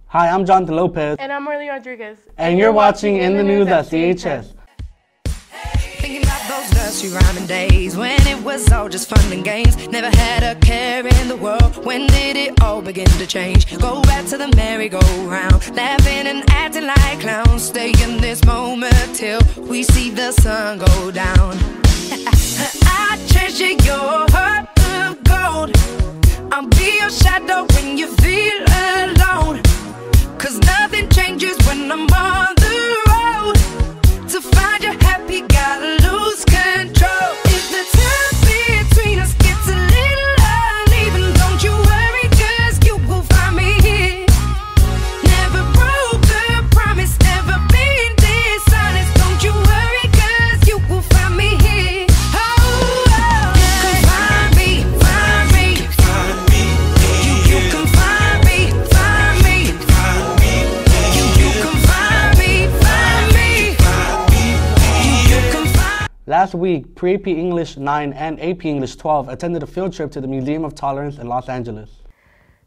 Hi, I'm Jonathan Lopez. And I'm Marlene Rodriguez. And you're watching In the News at CHS. Thinking about those nursery rhyming days when it was all just fun and games. Never had a care in the world. When did it all begin to change? Go back to the merry-go-round, laughing and acting like clowns. Stay in this moment till we see the sun go down. I treasure your heart of gold. I'll be your shadow when you feel alone. 'Cause nothing changes when I'm on the road. To find you happy, gotta lose control. If the time between us gets a little uneven, don't you worry, 'cause you will find me here. Never broke a promise, never been dishonest. Don't you worry, 'cause you will find me here. You can find me, find me. You can find me, find me. You can find me, find me. You can find. Last week, Pre-AP English 9 and AP English 12 attended a field trip to the Museum of Tolerance in Los Angeles.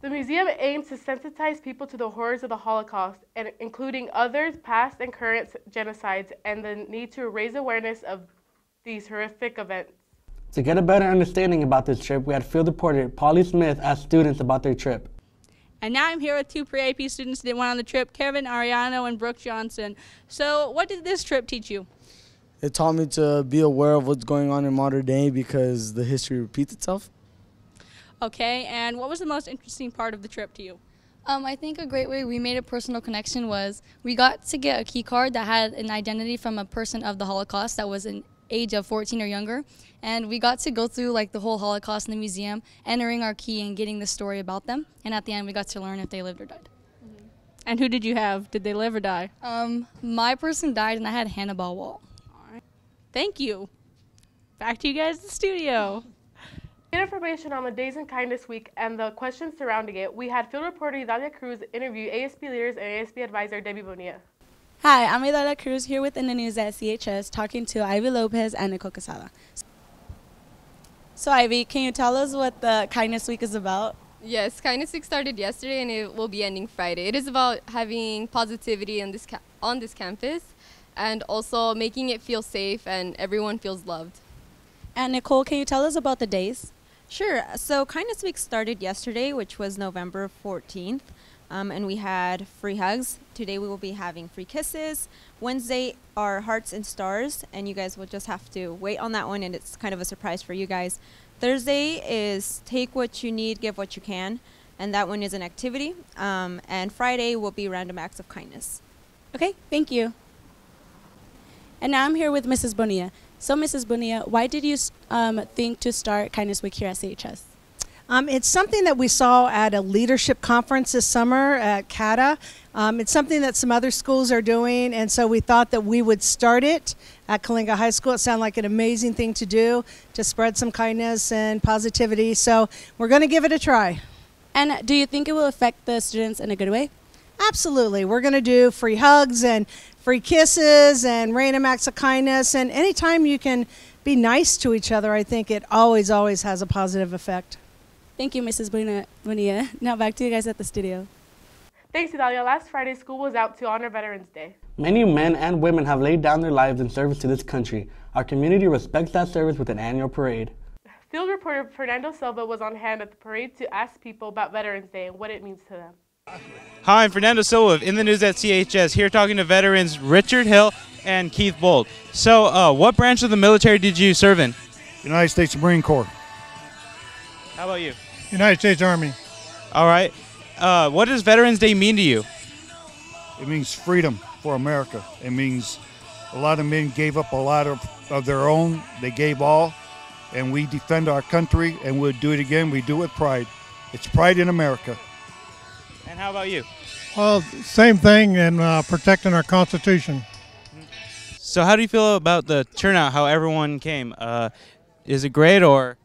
The museum aims to sensitize people to the horrors of the Holocaust, and including others, past and current genocides, and the need to raise awareness of these horrific events. To get a better understanding about this trip, we had field reporter Polly Smith ask students about their trip. And now I'm here with two pre-AP students that went on the trip, Kevin Ariano and Brooke Johnson. So what did this trip teach you? It taught me to be aware of what's going on in modern day because the history repeats itself. Okay, and what was the most interesting part of the trip to you? I think a great way we made a personal connection was we got to get a key card that had an identity from a person of the Holocaust that was an age of 14 or younger, and we got to go through like the whole Holocaust in the museum, entering our key and getting the story about them, and at the end we got to learn if they lived or died. And who did you have? Did they live or die? My person died and I had Hannibal Wall. All right. Thank you. Back to you guys in the studio. To get information on the Days in Kindness Week and the questions surrounding it, we had field reporter Idalia Cruz interview ASB leaders and ASB advisor Debbie Bonilla. Hi, I'm Idalia Cruz here with In the News at CHS talking to Ivy Lopez and Nicole Casada. So Ivy, can you tell us what the Kindness Week is about? Yes, Kindness Week started yesterday and it will be ending Friday. It is about having positivity on this campus and also making it feel safe and everyone feels loved. And Nicole, can you tell us about the days? Sure. So Kindness Week started yesterday, which was November 14th, and we had free hugs. Today we will be having free kisses. Wednesday are hearts and stars, and you guys will just have to wait on that one, and it's kind of a surprise for you guys. Thursday is take what you need, give what you can, and that one is an activity. And Friday will be random acts of kindness. Okay, thank you. And now I'm here with Mrs. Bonilla. So Mrs. Bonilla, why did you think to start Kindness Week here at CHS? It's something that we saw at a leadership conference this summer at CATA. It's something that some other schools are doing, and so we thought that we would start it at Kalinga High School. It sounded like an amazing thing to do, to spread some kindness and positivity. So we're going to give it a try. And do you think it will affect the students in a good way? Absolutely. We're going to do free hugs and free kisses and random acts of kindness. And anytime you can be nice to each other, I think it always has a positive effect. Thank you, Mrs. Bonilla. Now back to you guys at the studio. Thanks, Idalia. Last Friday, school was out to honor Veterans Day. Many men and women have laid down their lives in service to this country. Our community respects that service with an annual parade. Field reporter Fernando Silva was on hand at the parade to ask people about Veterans Day and what it means to them. Hi, I'm Fernando Silva of In the News at CHS, here talking to veterans Richard Hill and Keith Bold. So, what branch of the military did you serve in? United States Marine Corps. How about you? United States Army. All right. What does Veterans Day mean to you? It means freedom for America. It means a lot of men gave up a lot of their own. They gave all, and we defend our country, and we'll do it again. We do it with pride. It's pride in America. And how about you? Well, same thing, and protecting our Constitution. So how do you feel about the turnout, how everyone came? Is it great or?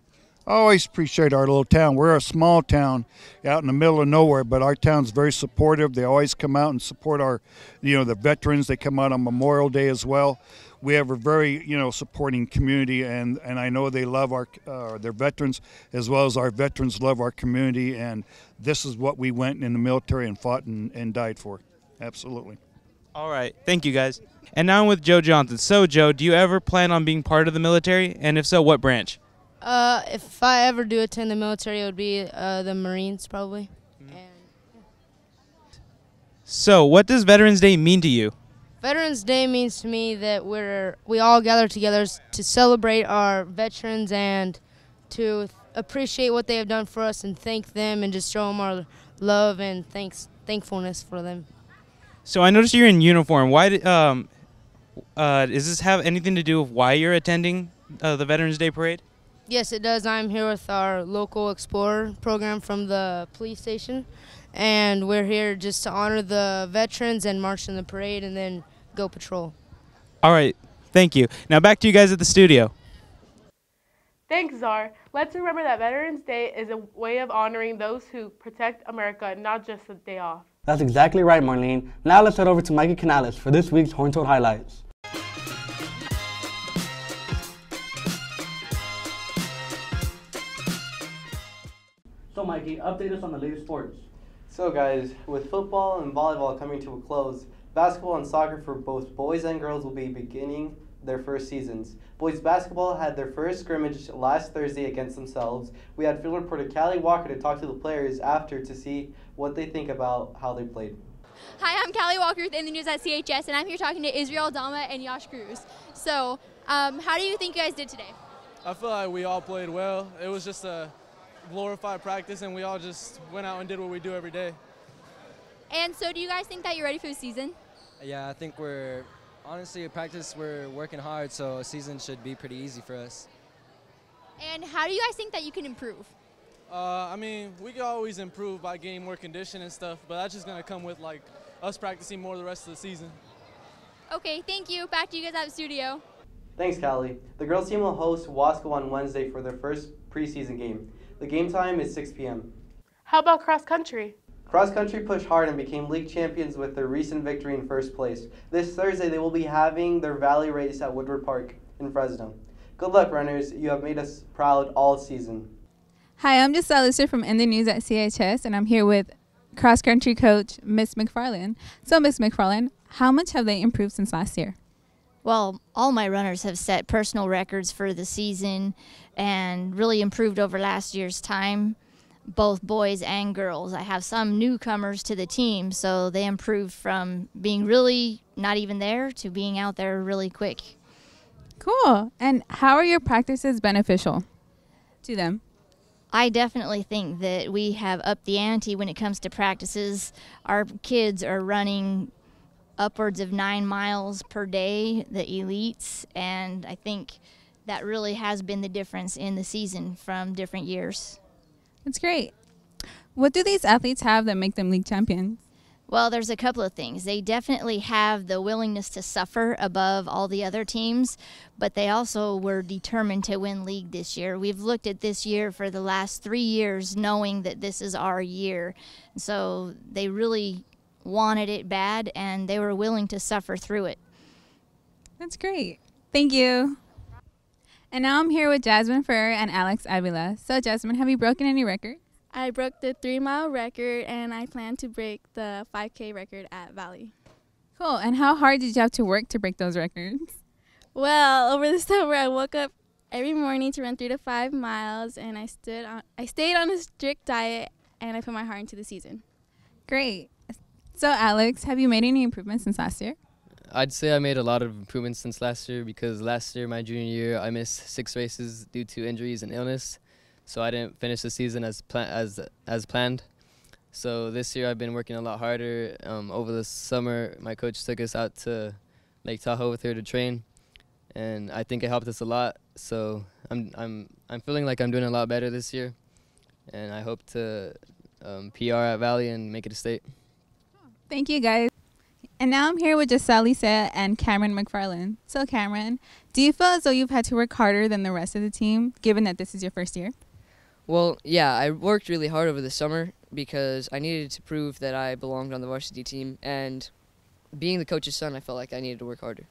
I always appreciate our little town. We're a small town out in the middle of nowhere, but our town's very supportive. They always come out and support our, the veterans. They come out on Memorial Day as well. We have a very, supporting community, and I know they love their veterans as well as our veterans love our community, and this is what we went in the military and fought and died for. Absolutely. All right. Thank you, guys. And now I'm with Joe Johnson. So, Joe, do you ever plan on being part of the military? And if so, what branch? If I ever do attend the military, it would be the Marines, probably. So, what does Veterans Day mean to you? Veterans Day means to me that we all gather together to celebrate our veterans and to appreciate what they have done for us and thank them and just show them our love and thankfulness for them. So, I noticed you're in uniform. Why? Does this have anything to do with why you're attending the Veterans Day Parade? Yes, it does. I'm here with our local Explorer program from the police station, and we're here just to honor the veterans and march in the parade and then go patrol. All right. Thank you. Now back to you guys at the studio. Thanks, Czar. Let's remember that Veterans Day is a way of honoring those who protect America, not just a day off. That's exactly right, Marlene. Now let's head over to Mikey Canales for this week's Horn Toad Highlights. So, Mikey, update us on the latest sports. So, guys, with football and volleyball coming to a close, basketball and soccer for both boys and girls will be beginning their first seasons. Boys basketball had their first scrimmage last Thursday against themselves. We had field reporter Callie Walker to talk to the players after to see what they think about how they played. Hi, I'm Callie Walker with In the News at CHS, and I'm here talking to Israel Dama and Yash Cruz. So, how do you think you guys did today? I feel like we all played well. It was just a glorified practice, and we all just went out and did what we do every day. And so do you guys think that you're ready for the season? Yeah, I think honestly, at practice, we're working hard, so a season should be pretty easy for us. And how do you guys think that you can improve? I mean, we can always improve by getting more condition and stuff, but that's just going to come with, like, us practicing more the rest of the season. Okay, thank you. Back to you guys at the studio. Thanks, Callie. The girls team will host Wasco on Wednesday for their first preseason game. The game time is 6 p.m. How about cross country? Cross country pushed hard and became league champions with their recent victory in first place. This Thursday, they will be having their Valley race at Woodward Park in Fresno. Good luck, runners. You have made us proud all season. Hi, I'm Giselle Lucer from In the News at CHS, and I'm here with cross-country coach Miss McFarland. So, Miss McFarland, how much have they improved since last year? Well, all my runners have set personal records for the season and really improved over last year's time, both boys and girls. I have some newcomers to the team, so they improved from being really not even there to being out there really quick. Cool. And how are your practices beneficial to them? I definitely think that we have upped the ante when it comes to practices. Our kids are running upwards of 9 miles per day, the elites, and I think that really has been the difference in the season from different years. That's great. What do these athletes have that make them league champions? Well, there's a couple of things. They definitely have the willingness to suffer above all the other teams, but they also were determined to win league this year. We've looked at this year for the last 3 years knowing that this is our year. So they really wanted it bad, and they were willing to suffer through it. That's great. Thank you. And now I'm here with Jasmine Ferrer and Alex Avila. So, Jasmine, have you broken any records? I broke the 3-mile record, and I plan to break the 5K record at Valley. Cool. And how hard did you have to work to break those records? Well, over the summer, I woke up every morning to run 3 to 5 miles, and I stayed on a strict diet, and I put my heart into the season. Great. So, Alex, have you made any improvements since last year? I'd say I made a lot of improvements since last year because last year, my junior year, I missed 6 races due to injuries and illness. So I didn't finish the season as planned. So this year I've been working a lot harder. Over the summer, my coach took us out to Lake Tahoe with her to train, and I think it helped us a lot. So I'm feeling like I'm doing a lot better this year, and I hope to PR at Valley and make it a state. Thank you, guys. And now I'm here with Giselle Lisa and Cameron McFarland. So, Cameron, do you feel as though you've had to work harder than the rest of the team, given that this is your first year? Well, yeah, I worked really hard over the summer because I needed to prove that I belonged on the varsity team, and being the coach's son, I felt like I needed to work harder.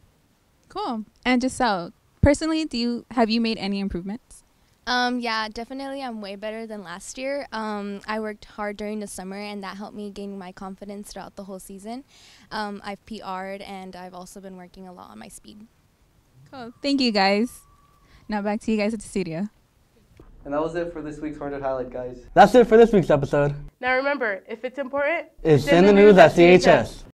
Cool. And Giselle, personally, have you made any improvements? Yeah, definitely. I'm way better than last year. I worked hard during the summer, and that helped me gain my confidence throughout the whole season. I've PR'd, and I've also been working a lot on my speed. Cool. Thank you, guys. Now back to you guys at the studio. And that was it for this week's 100 Highlight, guys. That's it for this week's episode. Now remember, if it's important, It's in the news at CHS.